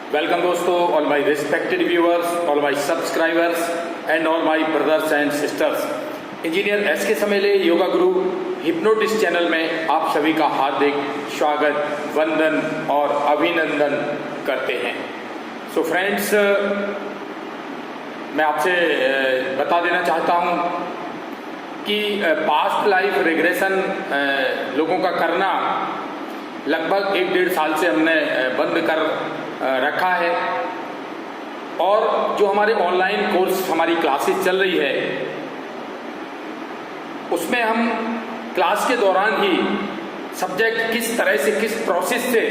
Welcome दोस्तों, all my respected viewers, all my subscribers and all my brothers and sisters. Engineer S के समेले योगा गुरु hypnotist channel में आप सभी का हार्दिक स्वागत, वंदन और अभिनंदन करते हैं। सो फ्रेंड्स, मैं आपसे बता देना चाहता हूँ कि पास्ट लाइफ रिग्रेशन लोगों का करना लगभग 1-1.5 साल से हमने बंद कर रखा है। और जो हमारे ऑनलाइन कोर्स हमारी क्लासेस चल रही है उसमें हम क्लास के दौरान ही सब्जेक्ट किस तरह से, किस प्रोसेस से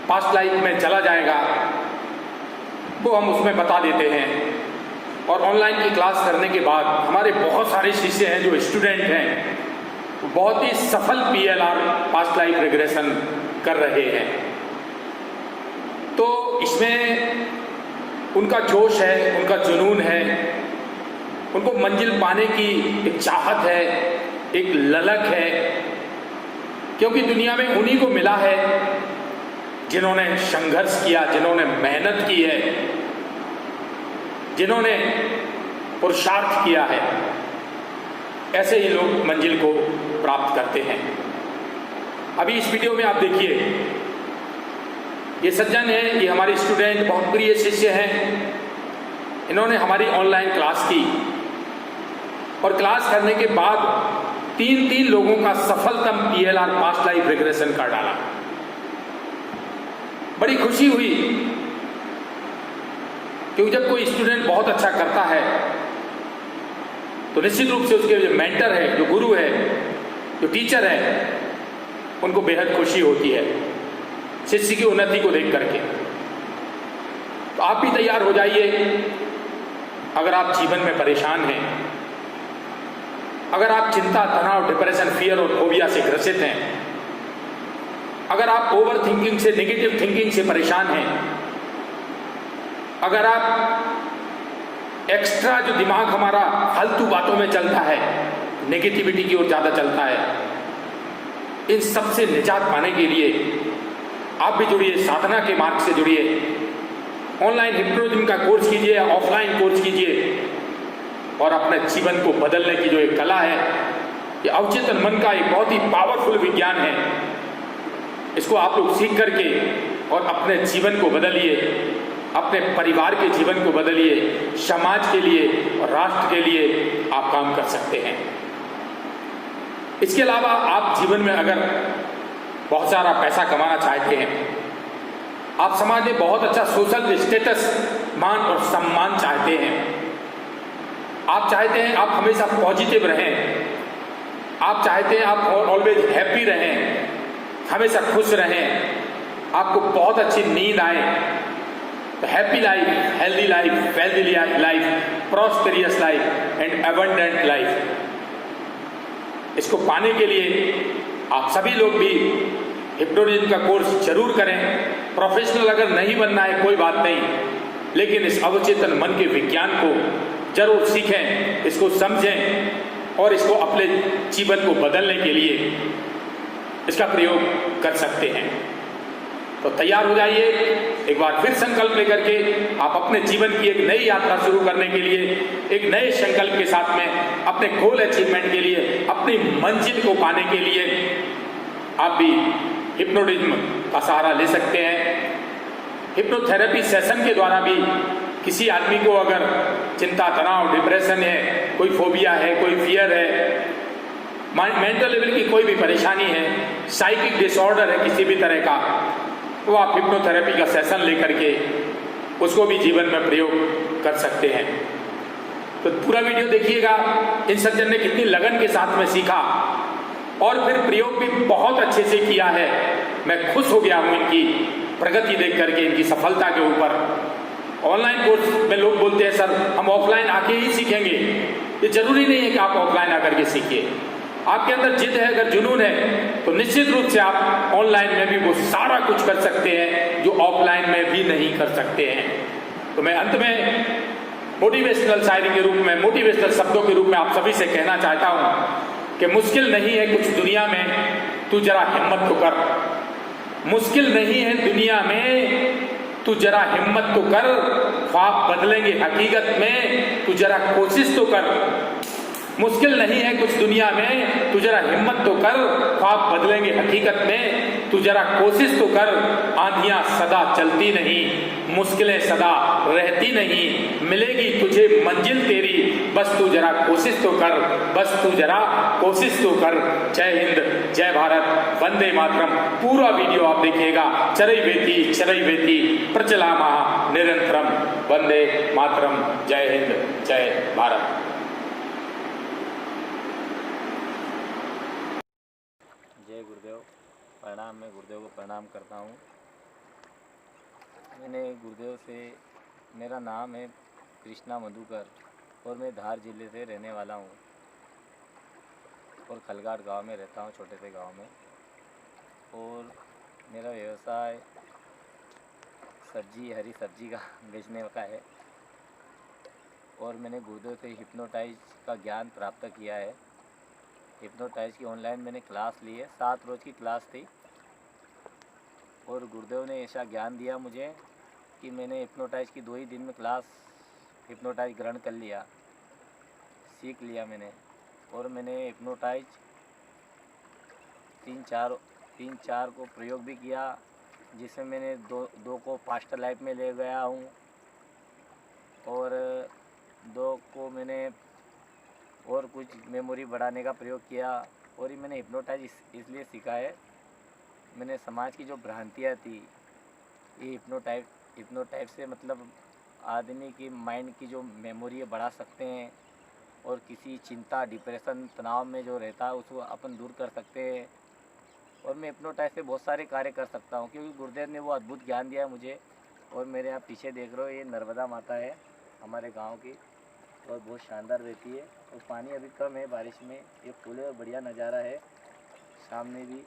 पास्ट लाइफ में चला जाएगा वो हम उसमें बता देते हैं। और ऑनलाइन की क्लास करने के बाद हमारे बहुत सारे शिष्य हैं जो स्टूडेंट हैं, बहुत ही सफल PLR पास्ट लाइफ रिग्रेशन कर रहे हैं। तो इसमें उनका जोश है, उनका जुनून है, उनको मंजिल पाने की एक चाहत है, एक ललक है, क्योंकि दुनिया में उन्हीं को मिला है जिन्होंने संघर्ष किया, जिन्होंने मेहनत की है, जिन्होंने पुरुषार्थ किया है। ऐसे ही लोग मंजिल को प्राप्त करते हैं। अभी इस वीडियो में आप देखिए, ये सज्जन है, ये हमारे स्टूडेंट, बहुत प्रिय शिष्य हैं। इन्होंने हमारी ऑनलाइन क्लास की और क्लास करने के बाद 3 लोगों का सफलतम PLR पास्ट लाइफ रिग्रेशन कर डाला। बड़ी खुशी हुई, क्योंकि जब कोई स्टूडेंट बहुत अच्छा करता है तो निश्चित रूप से उसके जो मेंटर है, जो गुरु है, जो टीचर है, उनको बेहद खुशी होती है शिष्य की उन्नति को देख करके। तो आप भी तैयार हो जाइए। अगर आप जीवन में परेशान हैं, अगर आप चिंता, तनाव, डिप्रेशन, फियर और फोबिया से ग्रसित हैं, अगर आप ओवर थिंकिंग से, नेगेटिव थिंकिंग से परेशान हैं, अगर आप एक्स्ट्रा जो दिमाग हमारा फालतू बातों में चलता है, नेगेटिविटी की ओर ज्यादा चलता है, इन सब से निजात पाने के लिए आप भी जुड़िए, साधना के मार्ग से जुड़िए। ऑनलाइन हिप्नोटिज्म का कोर्स कीजिए या ऑफलाइन कोर्स कीजिए और अपने जीवन को बदलने की जो एक कला है, ये अवचेतन मन का एक बहुत ही पावरफुल विज्ञान है। इसको आप लोग सीख करके और अपने जीवन को बदलिए, अपने परिवार के जीवन को बदलिए, समाज के लिए और राष्ट्र के लिए आप काम कर सकते हैं। इसके अलावा आप जीवन में अगर बहुत सारा पैसा कमाना चाहते हैं, आप समाज में बहुत अच्छा सोशल स्टेटस, मान और सम्मान चाहते हैं, आप चाहते हैं आप हमेशा पॉजिटिव रहें, आप चाहते हैं आप ऑलवेज हैप्पी रहें, हमेशा खुश रहें, आपको बहुत अच्छी नींद आए, तो happy life, healthy life, wealthy life, prosperous life and abundant life, इसको पाने के लिए आप सभी लोग भी हिप्नोटिज्म का कोर्स जरूर करें। प्रोफेशनल अगर नहीं बनना है कोई बात नहीं, लेकिन इस अवचेतन मन के विज्ञान को जरूर सीखें, इसको समझें और इसको अपने जीवन को बदलने के लिए इसका प्रयोग कर सकते हैं। तो तैयार हो जाइए, एक बार फिर संकल्प लेकर के आप अपने जीवन की एक नई यात्रा शुरू करने के लिए, एक नए संकल्प के साथ में अपने गोल अचीवमेंट के लिए, अपनी मंजिल को पाने के लिए आप भी हिप्नोटिज्म का सहारा ले सकते हैं। हिप्नोथेरेपी सेशन के द्वारा भी किसी आदमी को अगर चिंता, तनाव, डिप्रेशन है, कोई फोबिया है, कोई फियर है, मेंटल लेवल की कोई भी परेशानी है, साइकिक डिसऑर्डर है किसी भी तरह का, तो आप हिप्नोथेरेपी का सेशन लेकर के उसको भी जीवन में प्रयोग कर सकते हैं। तो पूरा वीडियो देखिएगा। इन सज्जन ने कितनी लगन के साथ में सीखा और फिर प्रयोग भी बहुत अच्छे से किया है। मैं खुश हो गया हूं इनकी प्रगति देख करके, इनकी सफलता के ऊपर। ऑनलाइन कोर्स में लोग बोलते हैं सर हम ऑफलाइन आके ही सीखेंगे। ये जरूरी नहीं है कि आप ऑफलाइन आकर के सीखिए। आपके अंदर जिद है, अगर जुनून है, तो निश्चित रूप से आप ऑनलाइन में भी वो सारा कुछ कर सकते हैं जो ऑफलाइन में भी नहीं कर सकते हैं। तो मैं अंत में मोटिवेशनल शायरी के रूप में, मोटिवेशनल शब्दों के रूप में आप सभी से कहना चाहता हूं कि मुश्किल नहीं है कुछ दुनिया में, तू जरा हिम्मत तो कर। मुश्किल नहीं है दुनिया में, तू जरा हिम्मत तो कर, ख्वाब बदलेंगे हकीकत में, तू जरा कोशिश तो कर। मुश्किल नहीं है कुछ दुनिया में, तू जरा हिम्मत तो कर, ख्वाब बदलेंगे हकीकत में, तू जरा कोशिश तो कर। आंधियां सदा चलती नहीं, मुश्किलें सदा रहती नहीं, मिलेगी तुझे मंजिल तेरी, बस तू जरा कोशिश तो कर, बस तू जरा कोशिश तो कर। जय हिंद, जय भारत, वंदे मातरम। पूरा वीडियो आप देखिएगा। चरई वेती प्रचलामा निरंतरम, वंदे मातरम। जय हिंद, जय भारत। जय गुरुदेव, प्रणाम। मैं गुरुदेव को प्रणाम करता हूँ। मैंने गुरुदेव से, मेरा नाम है कृष्णा मधुकर और मैं धार जिले से रहने वाला हूँ और खलगाट गांव में रहता हूँ, छोटे से गांव में। और मेरा व्यवसाय सब्जी, हरी सब्जी का बेचने का है। और मैंने गुरुदेव से हिप्नोटाइज का ज्ञान प्राप्त किया है। हिप्नोटाइज की ऑनलाइन मैंने क्लास ली है, 7 रोज़ की क्लास थी। और गुरुदेव ने ऐसा ज्ञान दिया मुझे कि मैंने हिप्नोटाइज की 2 ही दिन में क्लास हिप्नोटाइज ग्रहण कर लिया, सीख लिया मैंने। और मैंने हिप्नोटाइज 3-4 को प्रयोग भी किया, जिसमें मैंने दो को पास्ट लाइफ में ले गया हूँ और 2 को मैंने और कुछ मेमोरी बढ़ाने का प्रयोग किया। और ये मैंने हिप्नोटाइज इसलिए सीखा है, मैंने समाज की जो भ्रांतियाँ थी, ये हिप्नोटाइज से मतलब आदमी की माइंड की जो मेमोरी बढ़ा सकते हैं और किसी चिंता, डिप्रेशन, तनाव में जो रहता है उसको अपन दूर कर सकते हैं। और मैं हिप्नोटाइज से बहुत सारे कार्य कर सकता हूँ, क्योंकि गुरुदेव ने वो अद्भुत ज्ञान दिया है मुझे। और मेरे आप पीछे देख रहे हो, ये नर्मदा माता है हमारे गाँव की और बहुत शानदार रहती है। और पानी अभी कम है बारिश में, ये फूल और बढ़िया नज़ारा है सामने भी।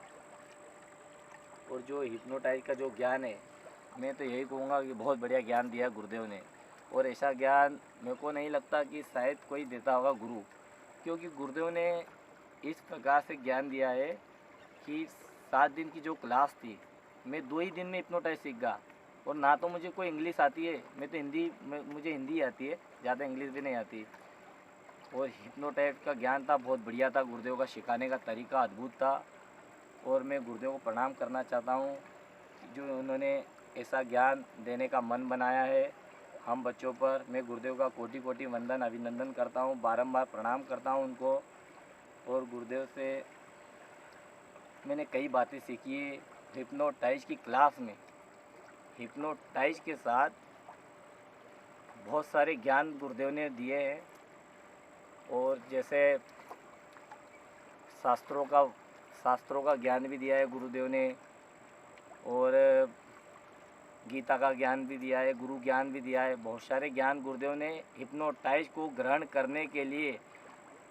और जो हिप्नोटाइज का जो ज्ञान है, मैं तो यही कहूँगा कि बहुत बढ़िया ज्ञान दिया गुरुदेव ने। और ऐसा ज्ञान मेरे को नहीं लगता कि शायद कोई देता होगा गुरु, क्योंकि गुरुदेव ने इस प्रकार से ज्ञान दिया है कि 7 दिन की जो क्लास थी, मैं 2 ही दिन में हिप्नोटाइज सीख गया। और ना तो मुझे कोई इंग्लिश आती है, मैं तो मुझे हिंदी आती है, ज़्यादा इंग्लिश भी नहीं आती। और हिप्नोटाइज का ज्ञान था, बहुत बढ़िया था, गुरुदेव का सिखाने का तरीका अद्भुत था। और मैं गुरुदेव को प्रणाम करना चाहता हूँ जो उन्होंने ऐसा ज्ञान देने का मन बनाया है हम बच्चों पर। मैं गुरुदेव का कोटि कोटि वंदन, अभिनंदन करता हूँ, बारंबार प्रणाम करता हूँ उनको। और गुरुदेव से मैंने कई बातें सीखी है हिप्नोटाइज की क्लास में। हिप्नोटाइज के साथ बहुत सारे ज्ञान गुरुदेव ने दिए हैं। और जैसे शास्त्रों का ज्ञान भी दिया है गुरुदेव ने, और गीता का ज्ञान भी दिया है, गुरु ज्ञान भी दिया है। बहुत सारे ज्ञान गुरुदेव ने हिप्नोटाइज को ग्रहण करने के लिए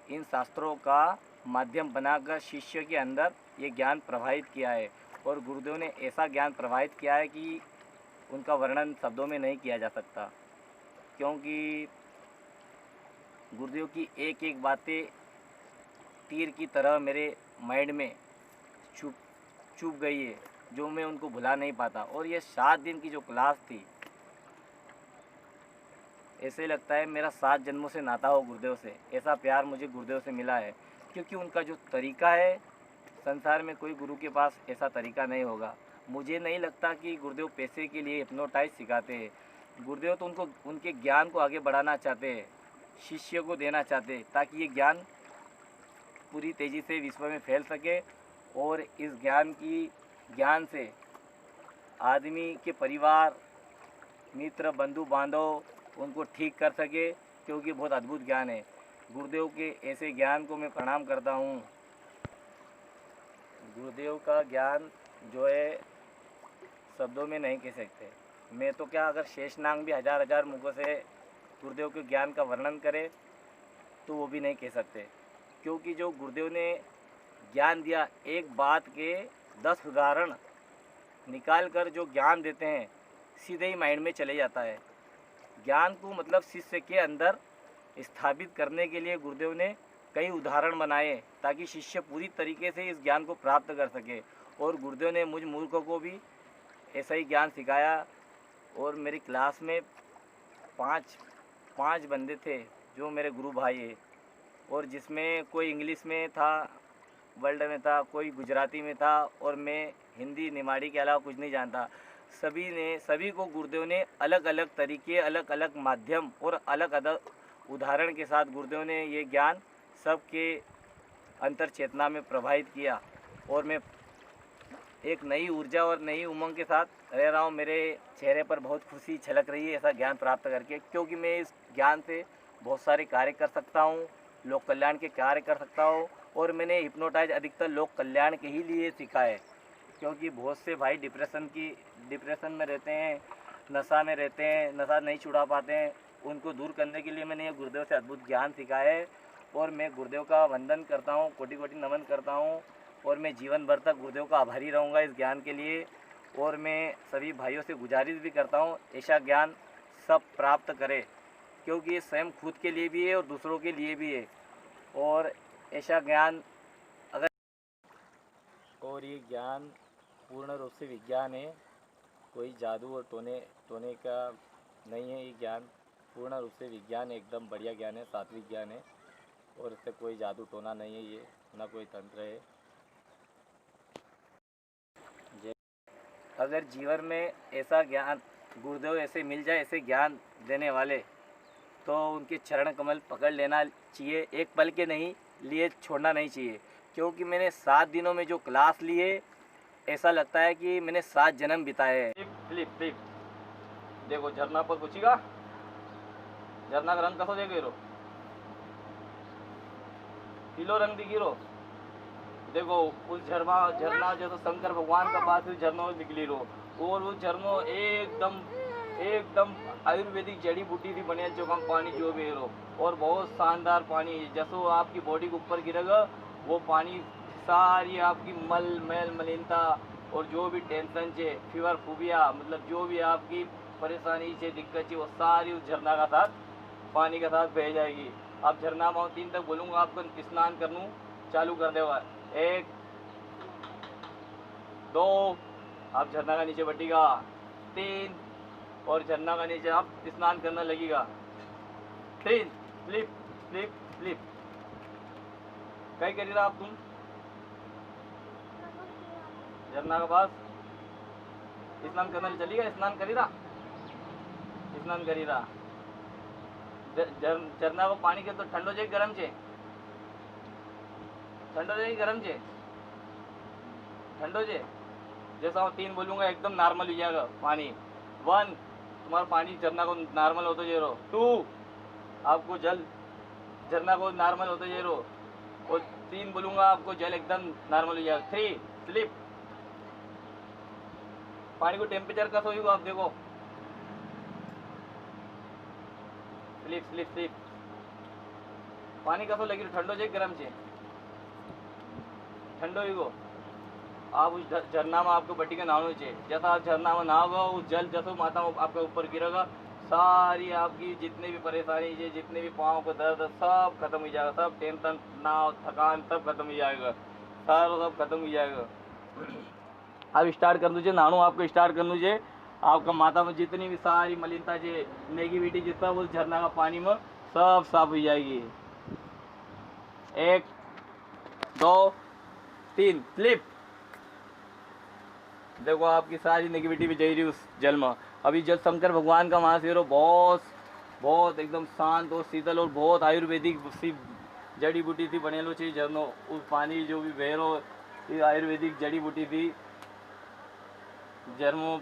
इन शास्त्रों का माध्यम बनाकर शिष्य के अंदर ये ज्ञान प्रवाहित किया है। और गुरुदेव ने ऐसा ज्ञान प्रवाहित किया है कि उनका वर्णन शब्दों में नहीं किया जा सकता, क्योंकि गुरुदेव की एक एक बातें तीर की तरह मेरे माइंड में चुभ गई है, जो मैं उनको भुला नहीं पाता। और ये 7 दिन की जो क्लास थी, ऐसे लगता है मेरा 7 जन्मों से नाता हो गुरुदेव से। ऐसा प्यार मुझे गुरुदेव से मिला है, क्योंकि उनका जो तरीका है, संसार में कोई गुरु के पास ऐसा तरीका नहीं होगा। मुझे नहीं लगता कि गुरुदेव पैसे के लिए हिप्नोटाइज सिखाते हैं। गुरुदेव तो उनके ज्ञान को आगे बढ़ाना चाहते हैं, शिष्य को देना चाहते हैं, ताकि ये ज्ञान पूरी तेज़ी से विश्व में फैल सके। और इस ज्ञान से आदमी के परिवार, मित्र, बंधु बांधव उनको ठीक कर सके, क्योंकि बहुत अद्भुत ज्ञान है। गुरुदेव के ऐसे ज्ञान को मैं प्रणाम करता हूँ। गुरुदेव का ज्ञान जो है शब्दों में नहीं कह सकते। मैं तो क्या, अगर शेषनाग भी हजार मुखों से गुरुदेव के ज्ञान का वर्णन करे तो वो भी नहीं कह सकते, क्योंकि जो गुरुदेव ने ज्ञान दिया, एक बात के 10 उदाहरण निकाल कर जो ज्ञान देते हैं, सीधे ही माइंड में चले जाता है। ज्ञान को मतलब शिष्य के अंदर स्थापित करने के लिए गुरुदेव ने कई उदाहरण बनाए, ताकि शिष्य पूरी तरीके से इस ज्ञान को प्राप्त कर सके। और गुरुदेव ने मुझ मूर्ख को भी ऐसा ही ज्ञान सिखाया और मेरी क्लास में पाँच बंदे थे जो मेरे गुरु भाई है, और जिसमें कोई इंग्लिश में था, वर्ल्ड में था, कोई गुजराती में था, और मैं हिंदी निमाड़ी के अलावा कुछ नहीं जानता। सभी को गुरुदेव ने अलग अलग तरीके, अलग अलग माध्यम और अलग अलग उदाहरण के साथ गुरुदेव ने ये ज्ञान सबके अंतर चेतना में प्रभावित किया, और मैं एक नई ऊर्जा और नई उमंग के साथ रह रहा हूँ। मेरे चेहरे पर बहुत खुशी छलक रही है ऐसा ज्ञान प्राप्त करके, क्योंकि मैं इस ज्ञान से बहुत सारे कार्य कर सकता हूँ, लोक कल्याण के कार्य कर सकता हूँ। और मैंने हिप्नोटाइज अधिकतर लोक कल्याण के ही लिए सीखा है, क्योंकि बहुत से भाई डिप्रेशन में रहते हैं, नशा में रहते हैं, नशा नहीं छुड़ा पाते हैं। उनको दूर करने के लिए मैंने ये गुरुदेव से अद्भुत ज्ञान सीखा है, और मैं गुरुदेव का वंदन करता हूँ, कोटि कोटि नमन करता हूँ, और मैं जीवन भर तक गुरुदेव का आभारी रहूँगा इस ज्ञान के लिए। और मैं सभी भाइयों से गुजारिश भी करता हूँ ऐसा ज्ञान सब प्राप्त करें, क्योंकि ये स्वयं खुद के लिए भी है और दूसरों के लिए भी है। और ऐसा ज्ञान और ये ज्ञान पूर्ण रूप से विज्ञान है, कोई जादू और टोने का नहीं है। ये ज्ञान पूर्ण रूप से विज्ञान है, एकदम बढ़िया ज्ञान है, सात्विक ज्ञान है, और इससे कोई जादू टोना नहीं है, ये ना कोई तंत्र है। अगर जीवन में ऐसा ज्ञान गुरुदेव ऐसे मिल जाए, ऐसे ज्ञान देने वाले, तो उनके चरण कमल पकड़ लेना चाहिए, एक पल के नहीं लिए छोड़ना नहीं चाहिए। क्योंकि मैंने 7 दिनों में जो क्लास ली है, ऐसा लगता है कि मैंने 7 जन्म बिताए हैं। फ्लिप देखो झरना पर पूछेगा, झरना का रंग कसो देखो, पीलो रंग दिखी रो। देखो उस झरना जो तो शंकर भगवान का पास झरनों निकली रो, और वो झरनों एकदम आयुर्वेदिक जड़ी बूटी थी बढ़िया, जो कम पानी जो भी रो, और बहुत शानदार पानी। जैसो आपकी बॉडी के ऊपर गिरेगा वो पानी, सारी आपकी मलिनता और जो भी टेंशन है, फीवर फूबिया, मतलब जो भी आपकी परेशानी से दिक्कत है, वो सारी उस झरना का साथ पानी के साथ बह जाएगी। अब झरना में 3 तक बोलूँगा, आपको स्नान करनू चालू कर देगा। 1 2 आप झरना का नीचे बैठेगा, 3 और झरना का नीचे आप स्नान करने लगेगा। 3 स्लिप कहीं करी रहा आप तुम झरना के पास स्नान करने चलिएगा, स्नान करी रहा झरना को पानी के तो ठंडो जाए गरम छे, ठंडो जे। जैसा मैं 3 बोलूँगा एकदम नॉर्मल हो जाएगा पानी। 1 तुम्हारा पानी झरना को नॉर्मल होते जा रहो। 2 आपको जल झरना को नॉर्मल होते जा रहो, और 3 बोलूँगा आपको जल एकदम नॉर्मल हो जाएगा। 3 स्लिप। पानी को टेम्परेचर का होगा आप देखो, स्लिप। पानी कसो लगी ठंडो जे गरम छे, ठंडो ही गो। आप उस झरना में आपको बटी के नहाना चाहिए। जैसा आप झरना में नहाओगे, उस जल जैसे माथा में आपके ऊपर गिरेगा, सारी आपकी जितनी भी परेशानी है, जितने भी पाँव का दर्द, सब खत्म हो जाएगा, सब टेंशन, तनाव, थकान सब खत्म हो जाएगा, सारा सब खत्म हो जाएगा। आप स्टार्ट कर दीजिए नहानो, आपको स्टार्ट कर दीजिए। आपका माथा में जितनी भी सारी मलिनता है, नेगेटिविटी जितना, वो झरना का पानी में सब साफ हो जाएगी। 1 2 3 स्लिप। देखो आपकी सारी नेगेटिविटी जा रही उस जल में। अभी जल शंकर भगवान का महाशिव बहुत एकदम शांत और शीतल और बहुत आयुर्वेदिक सी जड़ी बूटी थी बनेलो चाहिए झरनो। उस पानी जो भी बहरो ये आयुर्वेदिक जड़ी बूटी थी झरनो,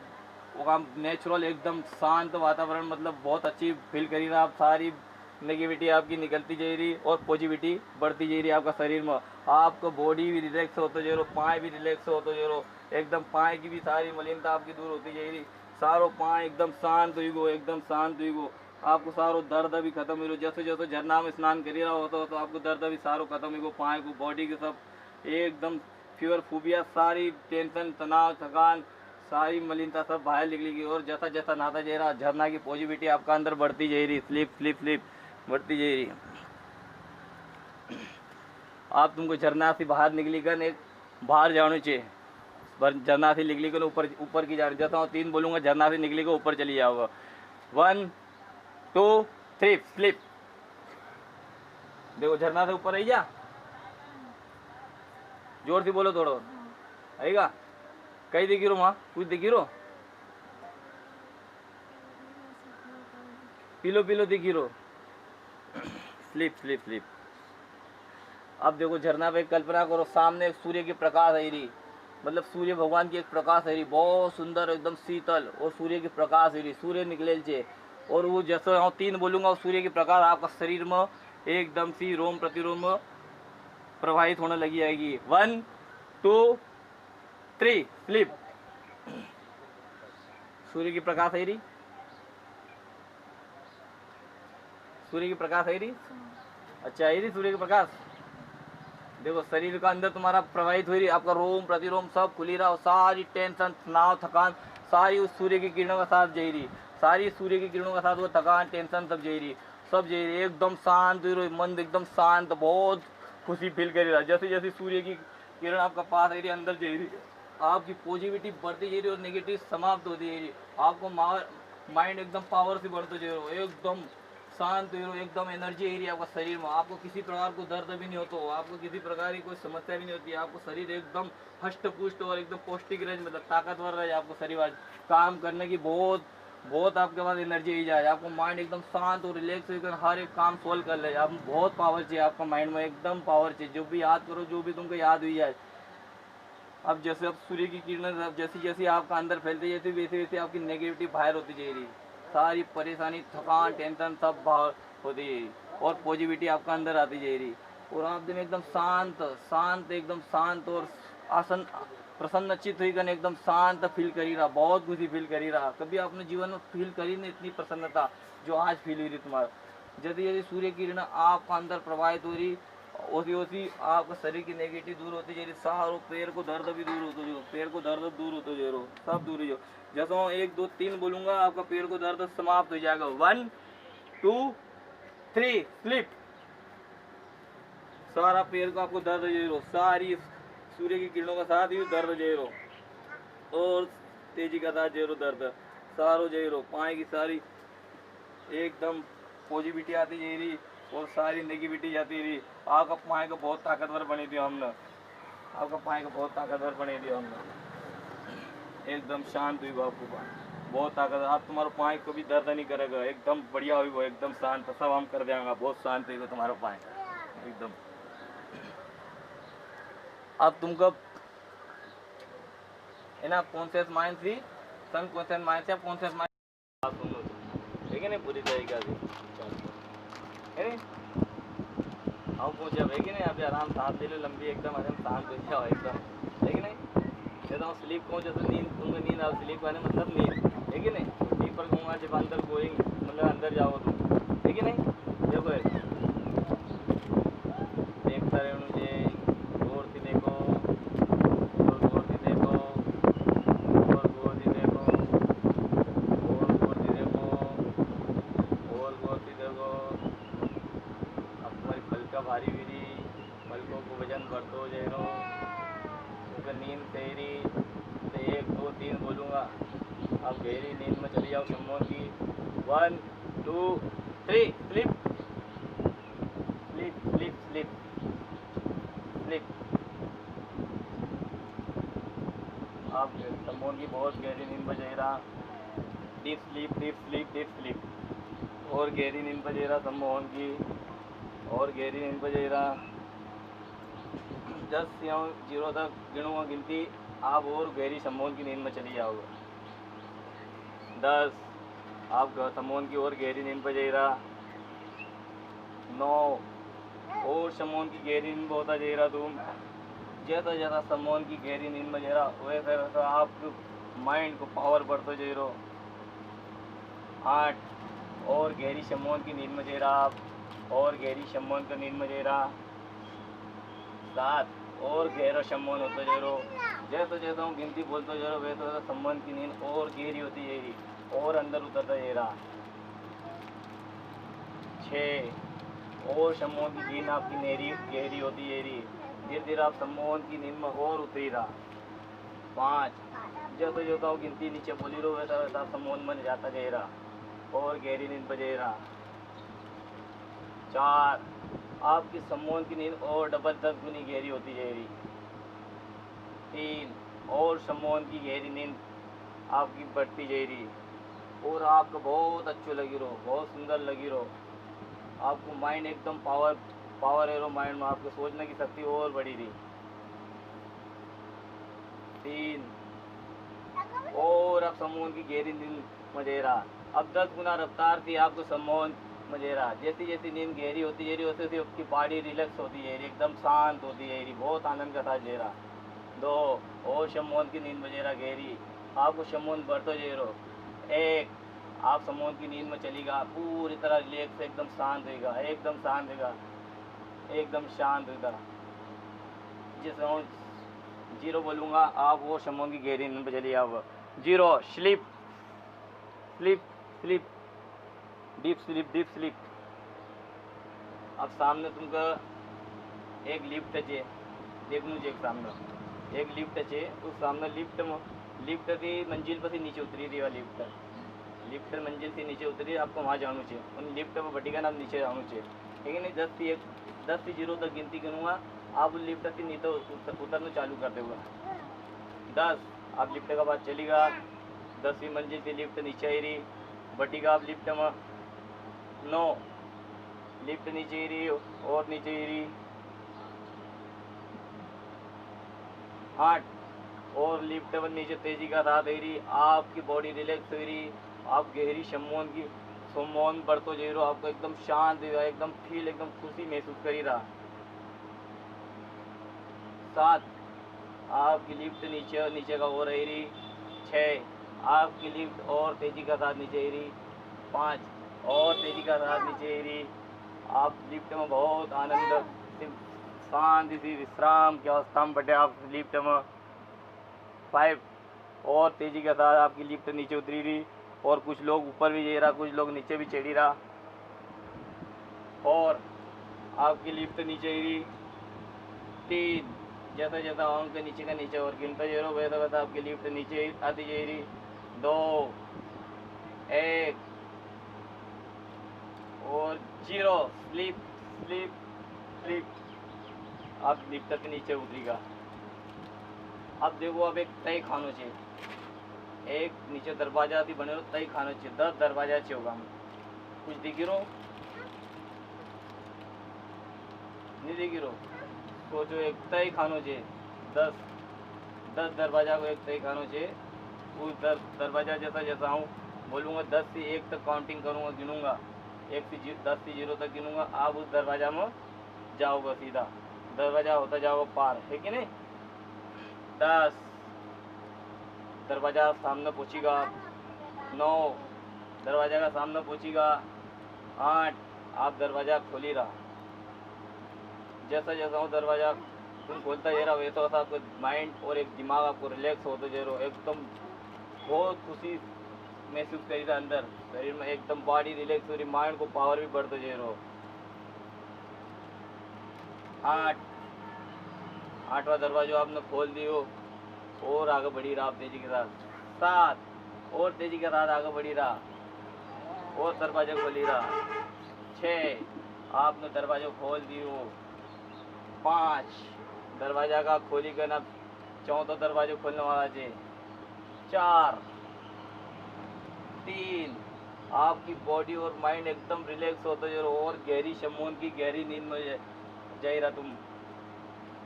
वो नेचुरल एकदम शांत वातावरण, मतलब बहुत अच्छी फील करी रहा आप। सारी नेगेटिविटी आपकी निकलती जा रही और पॉजिटिविटी बढ़ती जा रही आपका शरीर में। आपका बॉडी भी रिलैक्स होते जा रहा, पाँव भी रिलैक्स होते जा रहा, एकदम पाँव की भी सारी मलिनता आपकी दूर होती जा रही। सारो पाँव एकदम शांत हुई गो, एकदम शांत हुई गो। आपको सारो दर्द भी खत्म हो, जैसे जैसे झरना में स्नान करी रहा होता तो आपको दर्द भी सारो खत्म हो गो, पाँव को, बॉडी के सब एकदम फीवर फूबिया, सारी टेंशन, तनाव, थकान, सारी मलिनता सब बाहर निकलेगी। और जैसा जैसा नहाता जा रहा झरना की पॉजिटिविटी आपका अंदर बढ़ती जा रही, स्लिप बढ़ती जा रही। आप तुमको झरना से बाहर निकली कर एक बाहर जाना चाहिए, झरना से निकली को ऊपर ऊपर की जा रही, जैसा मैं 3 बोलूँगा झरना से निकली को ऊपर चली जाओगा। 1 2 3 फ्लिप। देखो झरना से ऊपर आई जा, जोर से बोलो थोड़ा आएगा। कहीं दिखी रो वहाँ कुछ दिखी रो, पिलो पिलो दिखी रो। Slip slip slip. अब देखो झरना पे कल्पना करो, सामने सूर्य की प्रकाश है रही, मतलब सूर्य भगवान की एक प्रकाश है रही, बहुत सुंदर एकदम शीतल, और सूर्य की प्रकाश है रही, सूर्य निकले छे, और वो जैसे मैं 3 बोलूँगा सूर्य की प्रकाश आपका शरीर में एकदम सी रोम प्रतिरोम में प्रवाहित होने लगी आएगी। 1 2 3 फ्लिप। सूर्य की प्रकाश है रही, सूर्य की प्रकाश है रही, अच्छा है रही सूर्य की प्रकाश। देखो शरीर का अंदर तुम्हारा प्रवाहित हो रही, आपका रोम प्रतिरोम सब खुली रहा, सारी टेंशन तनाव थकान सारी उस सूर्य की किरणों का साथ जा रही, सारी सूर्य की किरणों का साथ वो थकान टेंशन सब जा रही, सब जा रही, एकदम शांत हो रही, मन एकदम शांत, बहुत खुशी फील कर रहा। जैसे जैसे सूर्य की किरण आपका पास आ रही अंदर जा रही, आपकी पॉजिटिविटी बढ़ती जा रही और नेगेटिव समाप्त होती जा रही, आपको माइंड एकदम पावर से बढ़ते जा रहे हो, एकदम शांत हो, एकदम एनर्जी है रही आपका शरीर में, आपको किसी प्रकार को दर्द भी नहीं होता, आपको किसी प्रकार की कोई समस्या भी नहीं होती, आपको शरीर एकदम हष्ट पुष्ट और एकदम पौष्टिक रहे, मतलब ताकतवर रहे आपको शरीर, आज काम करने की बहुत बहुत आपके पास एनर्जी ही जाए, आपको माइंड एकदम शांत और रिलैक्स होकर हर एक काम सोल्व कर ले, आप बहुत पावर चाहिए आपका माइंड में, एकदम पावर चाहिए, जो भी याद करो जो भी तुमको याद हुई जाए। अब जैसे अब सूर्य की किरणें जैसी जैसी आपका अंदर फैलती है वैसे वैसे आपकी नेगेटिविटी बाहर होती जा रही, सारी परेशानी थकान टेंशन सब बाहर होती है और पॉजिटिविटी आपका अंदर आती जा रही, और आप दिन एकदम शांत शांत एकदम शांत और आसन प्रसन्नचित होकर एकदम शांत फील करी रहा, बहुत खुशी फील करी रहा। कभी आपने जीवन में फील करी नहीं इतनी प्रसन्नता जो आज फील हुई रही तुम्हारा। जैसे जैसे सूर्य की किरण आपका अंदर प्रवाहित हो रही, ओसी ओसी आपका शरीर की नेगेटिव दूर होती जा रही, सारो पैर को दर्द भी दूर होते जो, पैर को दर्द दूर होते जा रहा, सब दूर हो। जैसे मैं 1 2 3 बोलूँगा आपका पैर को दर्द समाप्त हो जाएगा। 1 2 3 स्लिप। सारा पैर को आपको दर्द दे रहा, सारी सूर्य की किरणों का साथ ही दर्द दे रहा और तेजी का साथ दे रहा दर्द सारो दे रहा, पाए की सारी एकदम पॉजिटिविटी आती जा रही और सारी नेगेटिविटी जाती रही। आपका पाए को बहुत ताकतवर बनी थी हमने, आपका पाए को बहुत ताकतवर बनी थी हमने, एकदम शांत हुई आपको पाए बहुत ताकत, आप तुम्हारा पाए को भी दर्द नहीं करेगा, एकदम बढ़िया हुई वो एकदम शांत, सब हम कर देंगे, बहुत शांत हुई तुम्हारा पाए एकदम। अब तुमको है ना कॉन्शियस माइंड थी, सन कॉन्शियस माइंड से कॉन्शियस माइंड बात सुन लो, ठीक है ना पूरी तरीके से, है नहीं हम पूछे है कि नहीं, अभी आराम सांस ले लो लंबी एकदम, आराम शांत हो जाओ एकदम, है कि नहीं। जैसे हम स्लीप कहूँ, जैसे नींद तुमको नींद आओ, स्लीप आने मतलब नींद, है कि नहीं। डीपर कहूँगा जब अंदर गोइंग मतलब अंदर जाओ तुम, है कि नहीं। देखो देखता रहे मुझे, गौर से देखो और गौर से देखो और गौर से देखो और गौर से देखो और गौर से देखो। अब तुम्हारी पलका भारी हुई रही, पलकों को वजन बढ़ते हो जाए रहो, क्योंकि नींद तेरी तो 1 2 3 बोलूँगा, अब गहरी नींद में चली जाओ सम्मोहन की। 1 2 3 slip slip slip slip slip. आप सम्मोहन की बहुत गहरी नींद में जा रहा, deep sleep deep sleep deep sleep, और गहरी नींद पर जा रहा सम्मोहन की, और गहरी नींद पर जा रहा। 10 या 0 तक गिनूँगा गिनती, आप और गहरी सम्मोहन की नींद में चली जाओगे। 10 आप सम्मोहन की और गहरी नींद पर जा रहा, 9 और सम्मोहन की गहरी नींद में होता जा रहा तुम, जैसा जैसा सम्मोहन की गहरी नींद में जा रहा वैसा वैसा आप माइंड को पावर बढ़ते जा रहे हो। 8 और गहरी सम्मोहन की नींद में जा रहा आप, और गहरी सम्मोहन की नींद में जा रहा। 7 और गहरा सम्मोहन होता जा रहा, जैसा जैसा हम गिनती बोलते जा रहा वैसा वैसा सम्मोहन की नींद और गहरी होती जा रही और अंदर उतरता जा रहा। 6 और सम्मोहन की नींद आपकी गहरी होती जा रही, धीरे धीरे आप सम्मोहन की नींद में और उतरी रहा। 5 जैसे जो था गिनती नीचे बोली रहो वैसा वैसा समोन बन जाता जाएगा और गहरी नींद बजेगा। 4 आपकी समोन की नींद और डबल 10 गुनी गहरी होती जाएगी। 3 और समोन की गहरी नींद आपकी बढ़ती जाएगी और आपको बहुत अच्छो लगी रहो, बहुत सुंदर लगी रहो। आपको माइंड एकदम पावर है रो माइंड में, आपको सोचने की शक्ति और बढ़ी रही। 3 और अब सम्मोहन की गहरी नींद मजेरा। अब 10 गुना रफ्तार थी आपको सम्मोहन मजेरा। जैसी जैसी नींद गहरी होती जा रही वैसे वैसे आपकी बॉडी रिलैक्स होती जा रही, एकदम शांत होती जा रही, बहुत आनंद का साथ जेरा। 2 और सम्मोहन की नींद मजेरा गहरी, आपको सम्मोहन बढ़ते जे रहो। 1 आप सम्मोहन की नींद में चलेगा, पूरी तरह रिलैक्स एकदम शांत होगा, एकदम शांत होगा, एकदम शांत होगा। जिस 0 बोलूँगा आप वो सम्मोहन की गहरी नींद में चलिए। आप 0 sleep sleep sleep deep sleep deep sleep. अब सामने तुमका एक लिफ्ट है, देखनू एक सामने एक लिफ्ट है, उस सामने लिफ्ट थी मंजिल पर से नीचे उतरी थी। लिफ्ट मंजिल से नीचे उतरी, आपको वहाँ जाना चाहिए, उन लिफ्ट पर बटी का नाम नीचे जाना चाहिए। लेकिन 10 से 0 तक गिनती करूँगा, आप उस लिफ्ट से नीचे उतरना चालू कर देगा। 10 आप लिफ्ट का बाद चलेगा, 10वीं मंजिल से लिफ्ट नीचे आई रही, बटीगा आप लिफ्ट में। 9 लिफ्ट नीचे ही रही और नीचे ही रही। 8 और लिफ्ट में नीचे तेजी का साथ आई रही, आपकी बॉडी रिलैक्स हो रही, आप गहरी सम्मोहन बढ़तो जा रहे हो, आपको एकदम शांत एकदम फील एकदम खुशी महसूस करी रहा। 7 आपकी लिफ्ट नीचे का और आई रही। 6 आपकी लिफ्ट और तेजी का साथ नीचे आई रही। 5 और तेजी का साथ नीचे आई रही, आप लिफ्ट में बहुत आनंद शांति सी विश्राम की अवस्था में बैठे आप लिफ्ट में। 5 और तेजी के साथ आपकी लिफ्ट नीचे उतरी रही और कुछ लोग ऊपर भी जा रहा, कुछ लोग नीचे भी चढ़ी रहा। 4 आपकी लिफ्ट नीचे ही रही। 3 जैसा जैसा आऊँ के नीचे का नीचे और गिनता जा रहा वैसा वैसा आपकी लिफ्ट नीचे आती जा रही। 2 1 और 0 स्लीप स्लीप स्लीप। आप लिफ्ट के नीचे उतरेगा। अब देखो, अब एक तय खानो चाहिए, एक नीचे दरवाजा थी बने तय खानो चाहिए। 10 दरवाजा चाहिए होगा, कुछ दिखी रहो नहीं दिखी रहो, सोचो एक तय खानो चाहिए। 10 दरवाजा को एक तय खानो चाहिए। उस दरवाजा जैसा जैसा हूँ बोलूँगा 10 से 1 तक काउंटिंग करूँगा, गिनूँगा 10 से 0 तक गिनूँगा, आप उस दरवाजा में जाओगे, सीधा दरवाजा होता जाओगे पार, है कि नहीं। 10 दरवाजा सामने पहुँचेगा। 9 दरवाजा का सामने पहुँचेगा। 8 आप दरवाजा खोली रहा, जैसा जैसा हूँ दरवाजा तुम खोलता जा रहा वैसा वैसा आपको माइंड और एक दिमाग आपको रिलैक्स होते जा रहे हो, एकदम बहुत खुशी महसूस करी रहा अंदर शरीर में, एकदम बॉडी रिलैक्स हो रही, माइंड को पावर भी बढ़ते जा रहे हो। 8वां दरवाजा आपने खोल दियो और आगे बढ़ी रहा आप तेजी के साथ। 7 और तेजी के साथ आगे बढ़ी रहा और दरवाजा खोली रहा। 6 आपने दरवाजा खोल दियो। 5 दरवाजा का खोली कर ना, 14 दरवाजा खोलने वाला है। 4 3 आपकी बॉडी और माइंड एकदम रिलैक्स होते जा रहे हो और गहरी सम्मोहन की गहरी नींद में जा रहा तुम।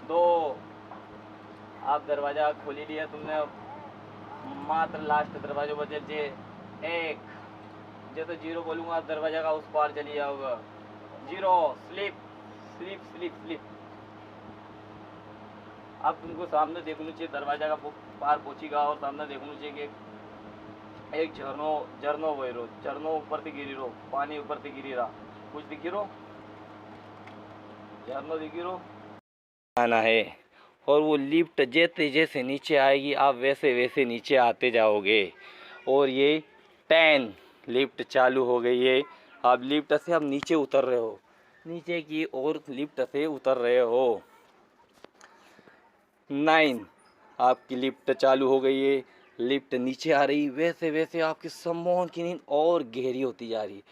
2 आप दरवाजा खोली लिया तुमने, मात्र लास्ट दरवाजा बचे जे। 1 जैसे 0 बोलूँगा आप दरवाजा का उस पार चली जाओगे। 0 स्लीप स्लीप स्लीप स्लीप। अब तुमको सामने देखना चाहिए, दरवाजा का पार पहुँचेगा और सामने देखना चाहिए कि एक झरनो बह रो, झरनो ऊपर से गिरी रो, पानी ऊपर से गिरी रहा, कुछ दिखी रो, झरनो दिखी रो आना है। और वो लिफ्ट जैसे जैसे नीचे आएगी आप वैसे वैसे नीचे आते जाओगे। और ये 10 लिफ्ट चालू हो गई है, आप लिफ्ट से आप नीचे उतर रहे हो, नीचे की ओर लिफ्ट से उतर रहे हो। 9 आपकी लिफ्ट चालू हो गई है, लिफ्ट नीचे आ रही, वैसे वैसे आपकी सम्मोहन की नींद और गहरी होती जा रही।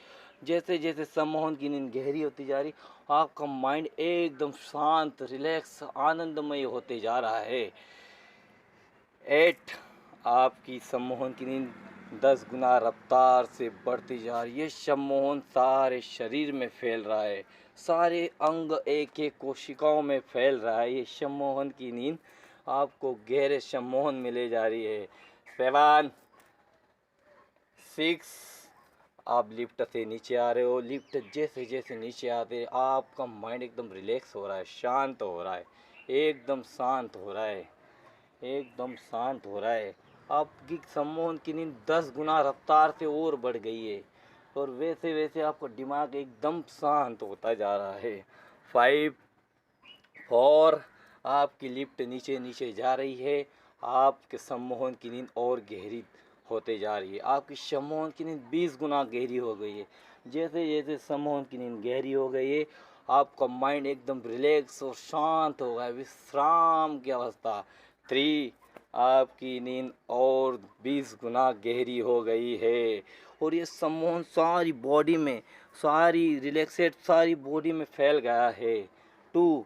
जैसे जैसे सम्मोहन की नींद गहरी होती जा रही, आपका माइंड एकदम शांत, रिलैक्स, आनंदमय होते जा रहा है। 8 आपकी सम्मोहन की नींद 10 गुना रफ्तार से बढ़ती जा रही है। ये सम्मोहन सारे शरीर में फैल रहा है, सारे अंग एक एक कोशिकाओं में फैल रहा है। ये सम्मोहन की नींद आपको गहरे सम्मोहन में ले जा रही है। 7 6 आप लिफ्ट से नीचे आ रहे हो। लिफ्ट जैसे जैसे नीचे आते आपका माइंड एकदम रिलैक्स हो रहा है, शांत हो रहा है, एकदम शांत हो रहा है, एकदम शांत हो रहा है। आपकी सम्मोहन की नींद 10 गुना रफ्तार से और बढ़ गई है और वैसे वैसे आपका दिमाग एकदम शांत होता जा रहा है। 5 4 आपकी लिफ्ट नीचे नीचे जा रही है। आपके सम्मोहन की नींद और गहरी होते जा रही है। आपकी सम्मोहन की नींद 20 गुना गहरी हो गई है। जैसे जैसे सम्मोहन की नींद गहरी हो गई है, आपका माइंड एकदम रिलैक्स और शांत हो गया है, विश्राम की अवस्था। 3 आपकी नींद और 20 गुना गहरी हो गई है और ये सम्मोहन सारी बॉडी में, सारी रिलैक्सेड सारी बॉडी में फैल गया है। 2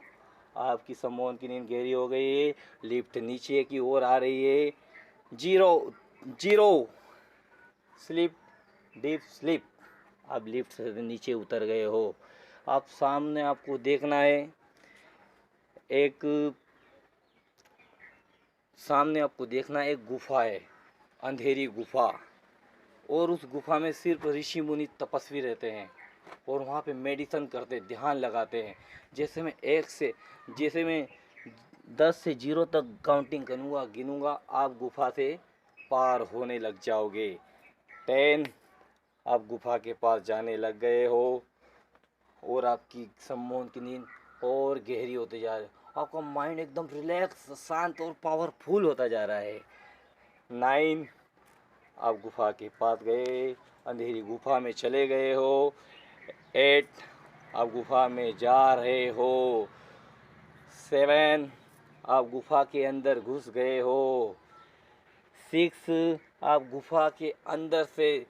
आपकी सम्मोहन की नींद गहरी हो गई है, लिफ्ट नीचे की ओर आ रही है। 0 स्लीप, डीप स्लीप। आप लिफ्ट से नीचे उतर गए हो। आप सामने आपको देखना है, एक सामने आपको देखना है एक गुफा है, अंधेरी गुफा, और उस गुफा में सिर्फ ऋषि मुनि तपस्वी रहते हैं और वहाँ पे मेडिटेशन करते, ध्यान लगाते हैं। जैसे मैं 10 से 0 तक काउंटिंग करूँगा, गिनूँगा, आप गुफा से पार होने लग जाओगे। 10 आप गुफा के पास जाने लग गए हो और आपकी सम्मोहन की नींद और गहरी होती जा रही है। आपका माइंड एकदम रिलैक्स, शांत और पावरफुल होता जा रहा है। 9 आप गुफा के पास गए, अंधेरी गुफा में चले गए हो। 8 आप गुफा में जा रहे हो। 7 आप गुफा के अंदर घुस गए हो। 6 आप गुफा के अंदर से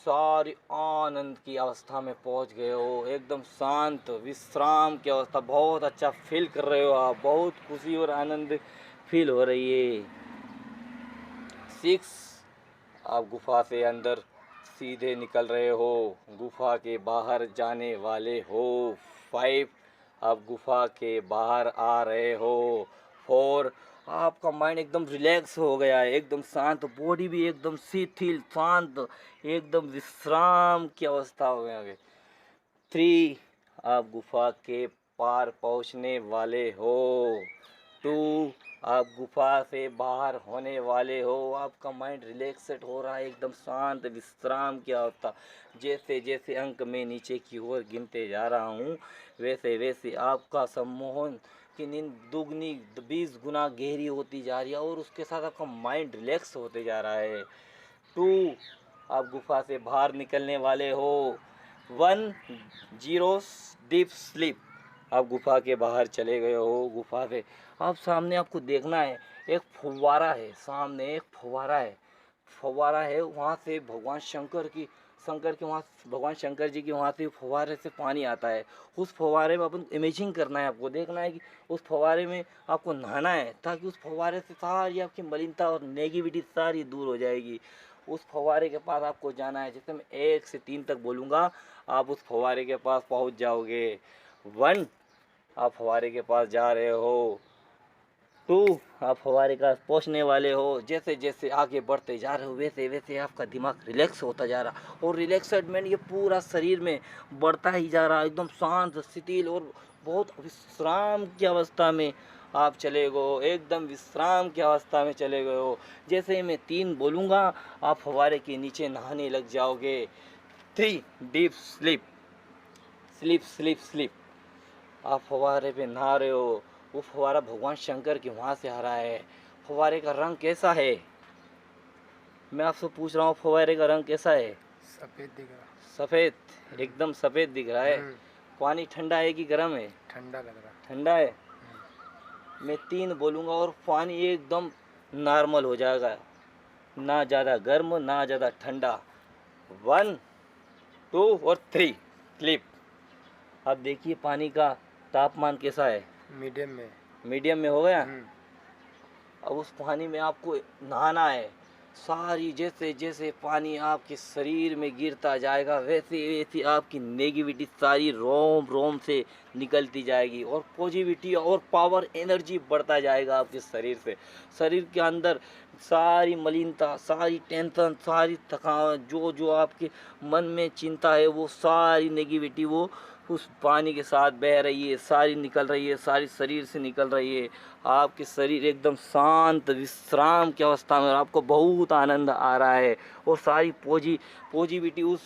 सारी आनंद की अवस्था में पहुंच गए हो, एकदम शांत विश्राम की अवस्था, बहुत अच्छा फील कर रहे हो आप, बहुत खुशी और आनंद फील हो रही है। 6 आप गुफा से अंदर सीधे निकल रहे हो, गुफा के बाहर जाने वाले हो। 5 आप गुफा के बाहर आ रहे हो। 4 आपका माइंड एकदम रिलैक्स हो गया है, एकदम शांत, बॉडी भी एकदम शिथिल, शांत, एकदम विश्राम की अवस्था हो गया है। 3 आप गुफा के पार पहुंचने वाले हो। 2 आप गुफा से बाहर होने वाले हो। आपका माइंड रिलैक्सेड हो रहा है, एकदम शांत विश्राम की अवस्था। जैसे जैसे अंक मैं नीचे की ओर गिनते जा रहा हूँ, वैसे वैसे आपका सम्मोहन की नींद दुगनी 20 गुना गहरी होती जा रही है और उसके साथ आपका माइंड रिलैक्स होते जा रहा है। 2 आप गुफा से बाहर निकलने वाले हो। 1 0 डीप स्लीप। आप गुफा के बाहर चले गए हो। गुफा से आप सामने आपको देखना है, एक फव्वारा है, सामने एक फव्वारा है, वहाँ से भगवान शंकर के वहाँ भगवान शंकर जी की वहाँ से फव्वारे से पानी आता है। उस फव्वारे में अपन इमेजिंग करना है, आपको देखना है कि उस फव्वारे में आपको नहाना है, ताकि उस फव्वारे से सारी आपकी मलिनता और नेगेटिविटी सारी दूर हो जाएगी। उस फव्वारे के पास आपको जाना है। जैसे मैं 1 से 3 तक बोलूँगा, आप उस फव्वारे के पास पहुँच जाओगे। 1 आप फव्वारे के पास जा रहे हो। 2 आप फव्वारे के पास पहुँचने वाले हो। जैसे जैसे आगे बढ़ते जा रहे हो, वैसे वैसे आपका दिमाग रिलैक्स होता जा रहा, और रिलैक्समेंट ये पूरा शरीर में बढ़ता ही जा रहा, एकदम शांत, शिथिल और बहुत विश्राम की अवस्था में आप चले गए, एकदम विश्राम की अवस्था में चले गए हो। जैसे मैं 3 बोलूँगा, आप फव्वारे के नीचे नहाने लग जाओगे। 3 deep sleep, sleep sleep sleep. आप फव्वारे पे नहा रहे हो, वो फव्वारा भगवान शंकर के वहाँ से आ रहा है। फव्वारे का रंग कैसा है? मैं आपसे पूछ रहा हूँ, फव्वारे का रंग कैसा है? सफेद दिख रहा। सफ़ेद, एकदम सफ़ेद दिख रहा है। पानी ठंडा है कि गर्म है? ठंडा लग रहा। ठंडा है। मैं 3 बोलूँगा और पानी एकदम नॉर्मल हो जाएगा, ना ज़्यादा गर्म ना ज़्यादा ठंडा। 1 2 और 3 स्लिप। अब देखिए पानी का तापमान कैसा है, मीडियम में। मीडियम में हो गया। हम्म। अब उस पानी में आपको नहाना है। सारी जैसे जैसे पानी आपके शरीर में गिरता जाएगा वैसे वैसे आपकी नेगेटिविटी सारी रोम रोम से निकलती जाएगी और पॉजिटिविटी और पावर एनर्जी बढ़ता जाएगा आपके शरीर से। शरीर के अंदर सारी मलिनता, सारी टेंशन, सारी थकावट, जो जो आपके मन में चिंता है वो सारी नेगेटिविटी वो उस पानी के साथ बह रही है, सारी निकल रही है, सारी शरीर से निकल रही है। आपके शरीर एकदम शांत विश्राम की अवस्था में और आपको बहुत आनंद आ रहा है और सारी पॉजिटिविटी उस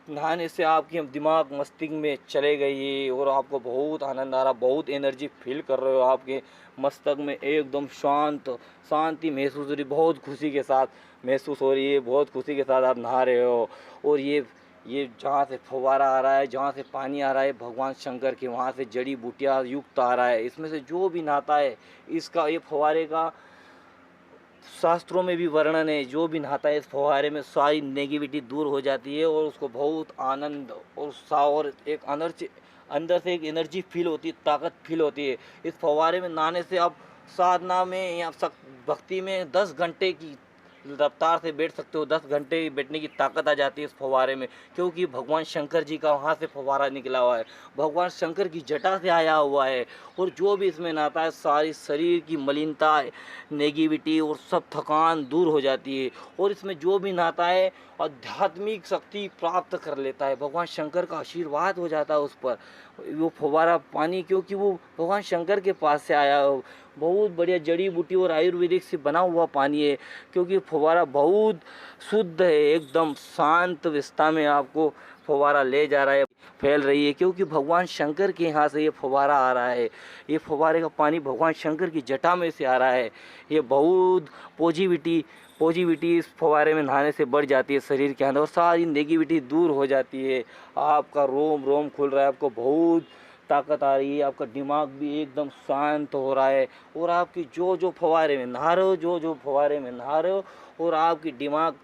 नहाने से आपके दिमाग मस्तिष्क में चले गई है और आपको बहुत आनंद आ रहा, बहुत एनर्जी फील कर रहे हो। आपके मस्तक में एकदम शांति महसूस हो रही, बहुत खुशी के साथ महसूस हो रही है, बहुत खुशी के साथ आप नहा रहे हो। और ये जहाँ से फव्वारा आ रहा है, जहाँ से पानी आ रहा है भगवान शंकर के वहाँ से जड़ी बूटियाँ युक्त आ रहा है। इसमें से जो भी नहाता है इसका ये फव्वारे का शास्त्रों में भी वर्णन है, जो भी नहाता है इस फव्वारे में सारी नेगेटिविटी दूर हो जाती है और उसको बहुत आनंद और उत्साह और एक अंदर से एक एनर्जी फील होती है, ताकत फील होती है। इस फव्वारे में नहाने से आप साधना में या भक्ति में 10 घंटे की रफ्तार से बैठ सकते हो, 10 घंटे बैठने की ताकत आ जाती है इस फव्वारे में, क्योंकि भगवान शंकर जी का वहाँ से फव्वारा निकला हुआ है, भगवान शंकर की जटा से आया हुआ है। और जो भी इसमें नहाता है सारी शरीर की मलिनता, नेगेटिविटी और सब थकान दूर हो जाती है। और इसमें जो भी नहाता है आध्यात्मिक शक्ति प्राप्त कर लेता है, भगवान शंकर का आशीर्वाद हो जाता है उस पर वो फव्वारा पानी, क्योंकि वो भगवान शंकर के पास से आया हो। बहुत बढ़िया जड़ी बूटी और आयुर्वेदिक से बना हुआ पानी है, क्योंकि फव्वारा बहुत शुद्ध है, एकदम शांत अवस्था में आपको फव्वारा ले जा रहा है, फैल रही है, क्योंकि भगवान शंकर के यहाँ से ये फव्वारा आ रहा है। ये फव्वारे का पानी भगवान शंकर की जटा में से आ रहा है। ये बहुत पॉजिटिविटी इस फव्वारे में नहाने से बढ़ जाती है शरीर के अंदर और सारी नेगेटिविटी दूर हो जाती है। आपका रोम रोम खुल रहा है, आपको बहुत ताकत आ रही है, आपका दिमाग भी एकदम शांत हो रहा है और आपकी जो फव्वारे में नहा रहे हो, जो फव्वारे में नहा रहे हो और आपकी दिमाग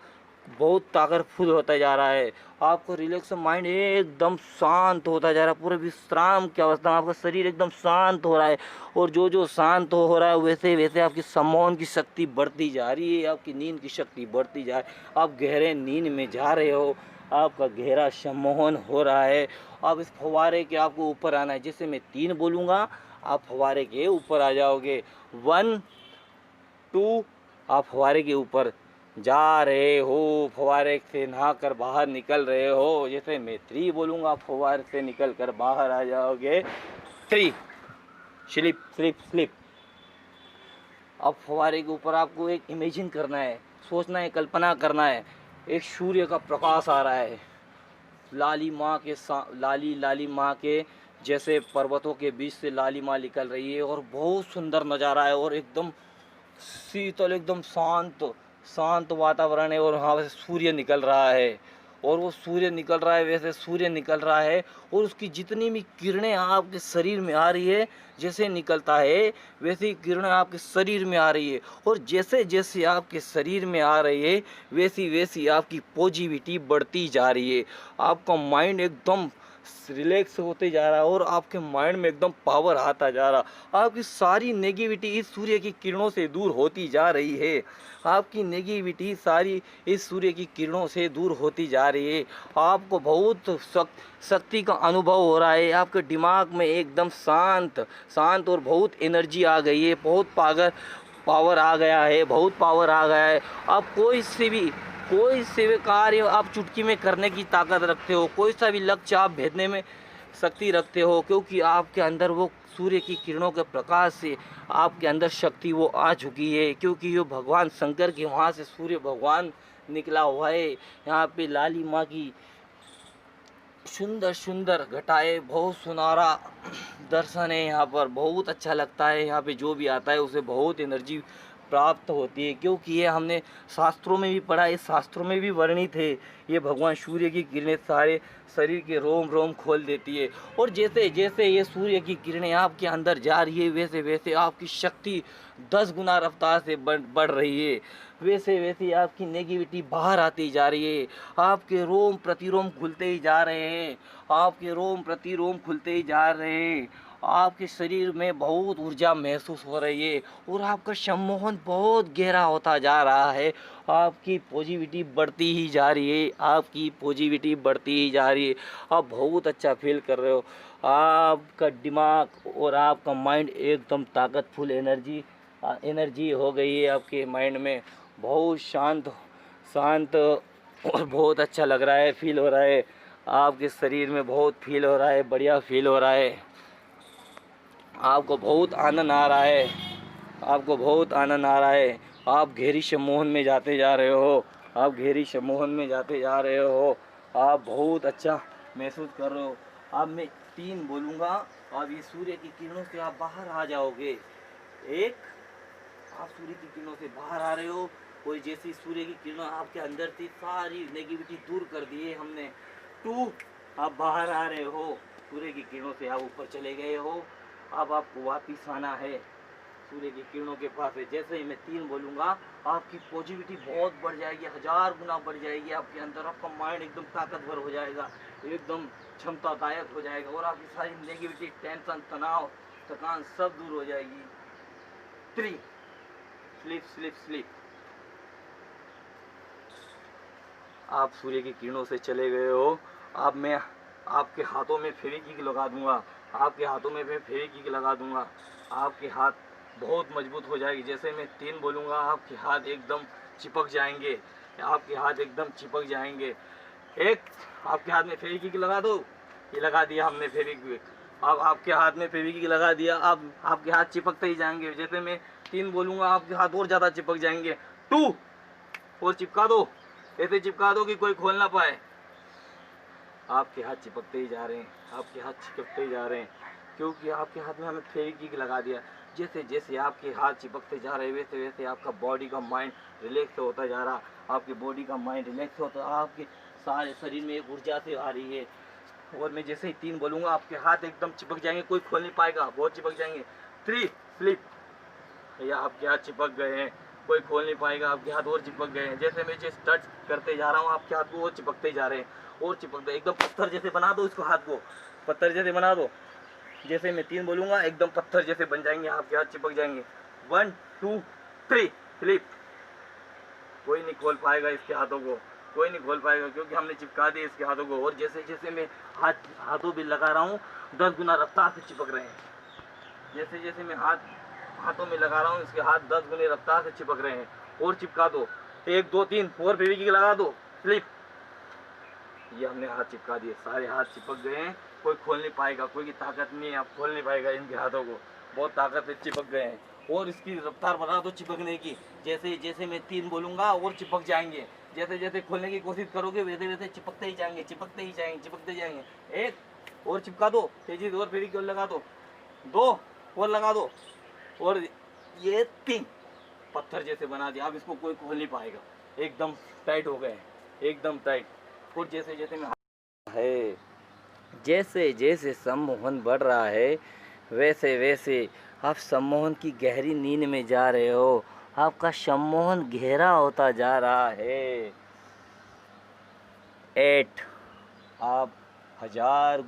बहुत ताकतफुल होता जा रहा है। आपको रिलैक्स माइंड एकदम शांत होता जा रहा है, पूरे विश्राम की अवस्था में आपका शरीर एकदम शांत हो रहा है और जो शांत हो रहा है वैसे वैसे आपकी सम्मोहन की शक्ति बढ़ती जा रही है, आपकी नींद की शक्ति बढ़ती जा रही है, आप गहरे नींद में जा रहे हो, आपका गहरा सम्मोहन हो रहा है। अब इस फव्वारे के आपको ऊपर आना है, जैसे मैं 3 बोलूँगा आप फव्वारे के ऊपर आ जाओगे। 1 2 आप फव्वारे के ऊपर जा रहे हो, फव्वारे से नहा कर बाहर निकल रहे हो। जैसे मैं 3 बोलूँगा आप फव्वारे से निकल कर बाहर आ जाओगे। 3 स्लिप स्लिप स्लिप। अब फव्वारे के ऊपर आपको एक इमेजिन करना है, सोचना है, कल्पना करना है, एक सूर्य का प्रकाश आ रहा है, लाली माँ के जैसे पर्वतों के बीच से लाली माँ निकल रही है और बहुत सुंदर नज़ारा है और एकदम शीतल, एकदम शांत वातावरण है और वहाँ से सूर्य निकल रहा है और वो सूर्य निकल रहा है, वैसे सूर्य निकल रहा है और उसकी जितनी भी किरणें आपके शरीर में आ रही है, जैसे निकलता है वैसे ही किरणें आपके शरीर में आ रही है और जैसे जैसे आपके शरीर में आ रही है वैसी वैसी आपकी पॉजिटिविटी बढ़ती जा रही है। आपका माइंड एकदम रिलैक्स होते जा रहा है और आपके माइंड में एकदम पावर आता जा रहा। आपकी सारी नेगेटिविटी इस सूर्य की किरणों से दूर होती जा रही है, आपकी नेगेटिविटी सारी इस सूर्य की किरणों से दूर होती जा रही है। आपको बहुत शक्ति का अनुभव हो रहा है, आपके दिमाग में एकदम शांत और बहुत एनर्जी आ गई है, बहुत पावर आ गया है, बहुत पावर आ गया है। आप कोई से भी कार्य आप चुटकी में करने की ताकत रखते हो, कोई सा भी लक्ष्य आप भेदने में शक्ति रखते हो, क्योंकि आपके अंदर वो सूर्य की किरणों के प्रकाश से आपके अंदर शक्ति वो आ चुकी है, क्योंकि ये भगवान शंकर के वहाँ से सूर्य भगवान निकला हुआ है। यहाँ पे लाली माँ की सुंदर घटाएं, बहुत सुनहरा दर्शन है यहाँ पर, बहुत अच्छा लगता है। यहाँ पे जो भी आता है उसे बहुत एनर्जी प्राप्त होती है, क्योंकि ये हमने शास्त्रों में भी पढ़ा, इस शास्त्रों में भी वर्णित है। ये भगवान सूर्य की किरणें सारे शरीर के रोम रोम खोल देती है, और जैसे जैसे ये सूर्य की किरणें आपके अंदर जा रही है, वैसे वैसे आपकी शक्ति 10 गुना रफ्तार से बढ़ रही है, वैसे वैसे आपकी नेगेटिविटी बाहर आती जा रही है। आपके रोम प्रतिरोम खुलते ही जा रहे हैं, आपके रोम प्रतिरोम खुलते ही जा रहे हैं। आपके शरीर में बहुत ऊर्जा महसूस हो रही है, और आपका सम्मोहन बहुत गहरा होता जा रहा है। आपकी पॉजिटिविटी बढ़ती ही जा रही है, आपकी पॉजिटिविटी बढ़ती ही जा रही है। आप बहुत अच्छा फील कर रहे हो। आपका दिमाग और आपका माइंड एकदम ताकतफुल एनर्जी हो गई है आपके माइंड में। बहुत शांत शांत और बहुत अच्छा लग रहा है, फील हो रहा है। आपके शरीर में बहुत फील हो रहा है, बढ़िया फील हो रहा है। आपको बहुत आनंद आ रहा है, आपको बहुत आनंद आ रहा है। आप गहरी सम्मोहन में जाते जा रहे हो, आप गहरी सम्मोहन में जाते जा रहे हो। आप बहुत अच्छा महसूस कर रहे हो। अब मैं 3 बोलूँगा, अब ये सूर्य की किरणों से आप बाहर आ जाओगे। 1, आप सूर्य की किरणों से बाहर आ रहे हो, और जैसी सूर्य की किरणें आपके अंदर थी सारी नेगेटिविटी दूर कर दी है हमने। 2, आप बाहर आ रहे हो, सूर्य की किरणों से आप ऊपर चले गए हो। अब आपको वापिस आना है सूर्य की किरणों के पास है। जैसे ही मैं 3 बोलूँगा, आपकी पॉजिटिविटी बहुत बढ़ जाएगी, 1000 गुना बढ़ जाएगी आपके अंदर। आपका माइंड एकदम ताकतवर हो जाएगा, एकदम क्षमतादायक हो जाएगा, और आपकी सारी नेगेटिविटी, टेंशन, तनाव, थकान सब दूर हो जाएगी। 3, स्लीप स्लीप स्लीप। आप सूर्य की किरणों से चले गए हो। अब मैं आपके हाथों में फेविक्विक लगा दूंगा, आपके हाथों में मैं फेविक्विक लगा दूंगा। आपके हाथ बहुत मजबूत हो जाएगी। जैसे मैं 3 बोलूँगा, आपके हाथ एकदम चिपक जाएंगे, आपके हाथ एकदम चिपक जाएंगे। 1, आपके हाथ में फेविक्विक लगा दो। ये लगा दिया हमने फेविक्विक। अब आपके हाथ में फेविक्विक लगा दिया, अब आपके हाथ चिपकते ही जाएंगे। जैसे मैं 3 बोलूँगा, आपके हाथ और ज़्यादा चिपक जाएंगे। 2, और चिपका दो, ऐसे चिपका दो कि कोई खोल ना पाए। आपके हाथ चिपकते ही जा रहे हैं, आपके हाथ चिपकते ही जा रहे हैं, क्योंकि आपके हाथ में हमने फेविक्विक लगा दिया। जैसे जैसे आपके हाथ चिपकते जा रहे हैं, वैसे वैसे आपका बॉडी का माइंड रिलैक्स होता जा रहा। आपके बॉडी का माइंड रिलैक्स होता, आपके सारे शरीर में एक ऊर्जा से आ रही है। और मैं जैसे ही 3 बोलूँगा, आपके हाथ एकदम चिपक जाएंगे, कोई खोल नहीं पाएगा, बहुत चिपक जाएंगे। 3, स्लीप। भैया आपके हाथ चिपक गए हैं, कोई खोल नहीं पाएगा, आपके हाथ और चिपक गए हैं। जैसे मैं जैसे टच करते जा रहा हूँ, आपके हाथ को और चिपकते जा रहे हैं, और चिपकते, एकदम पत्थर जैसे बना दो इसको, हाथ को पत्थर जैसे बना दो। जैसे मैं 3 बोलूँगा, एकदम पत्थर जैसे बन जाएंगे, आपके हाथ चिपक जाएंगे। 1, 2, 3, स्लीप। कोई नहीं खोल पाएगा इसके हाथों को, कोई नहीं खोल पाएगा, क्योंकि हमने चिपका दिया इसके हाथों को। और जैसे जैसे मैं हाथों भी लगा रहा हूँ, 10 गुना रफ्तार से चिपक रहे हैं। जैसे जैसे मैं हाथों में लगा रहा हूँ, इसके हाथ 10 गुने रफ्तार से चिपक रहे हैं। और चिपका दो, 1, 2, 3, और फेविक्विक लगा दो, स्लिप। ये हमने हाथ चिपका दिए, सारे हाथ चिपक गए हैं, कोई खोल नहीं पाएगा, कोई की ताकत नहीं है, आप खोल नहीं पाएगा इनके हाथों को, बहुत ताकत से चिपक गए हैं। और इसकी रफ्तार बढ़ा दो चिपकने की। जैसे जैसे मैं 3 बोलूँगा, और चिपक जाएंगे। जैसे जैसे खोलने की कोशिश करोगे, वैसे वैसे चिपकते ही जाएंगे, चिपकते ही जाएंगे, चिपकते जाएंगे। 1 और चिपका दो, तेजी से, और फेविक्विक लगा दो। 2 और लगा दो, और ये 3 पत्थर जैसे बना दिया। अब इसको कोई खोल नहीं पाएगा, एकदम टाइट हो गए, एकदम टाइट। और जैसे जैसे मैं है, जैसे जैसे सम्मोहन बढ़ रहा है, वैसे वैसे आप सम्मोहन की गहरी नींद में जा रहे हो। आपका सम्मोहन गहरा होता जा रहा है। 8, आप 1000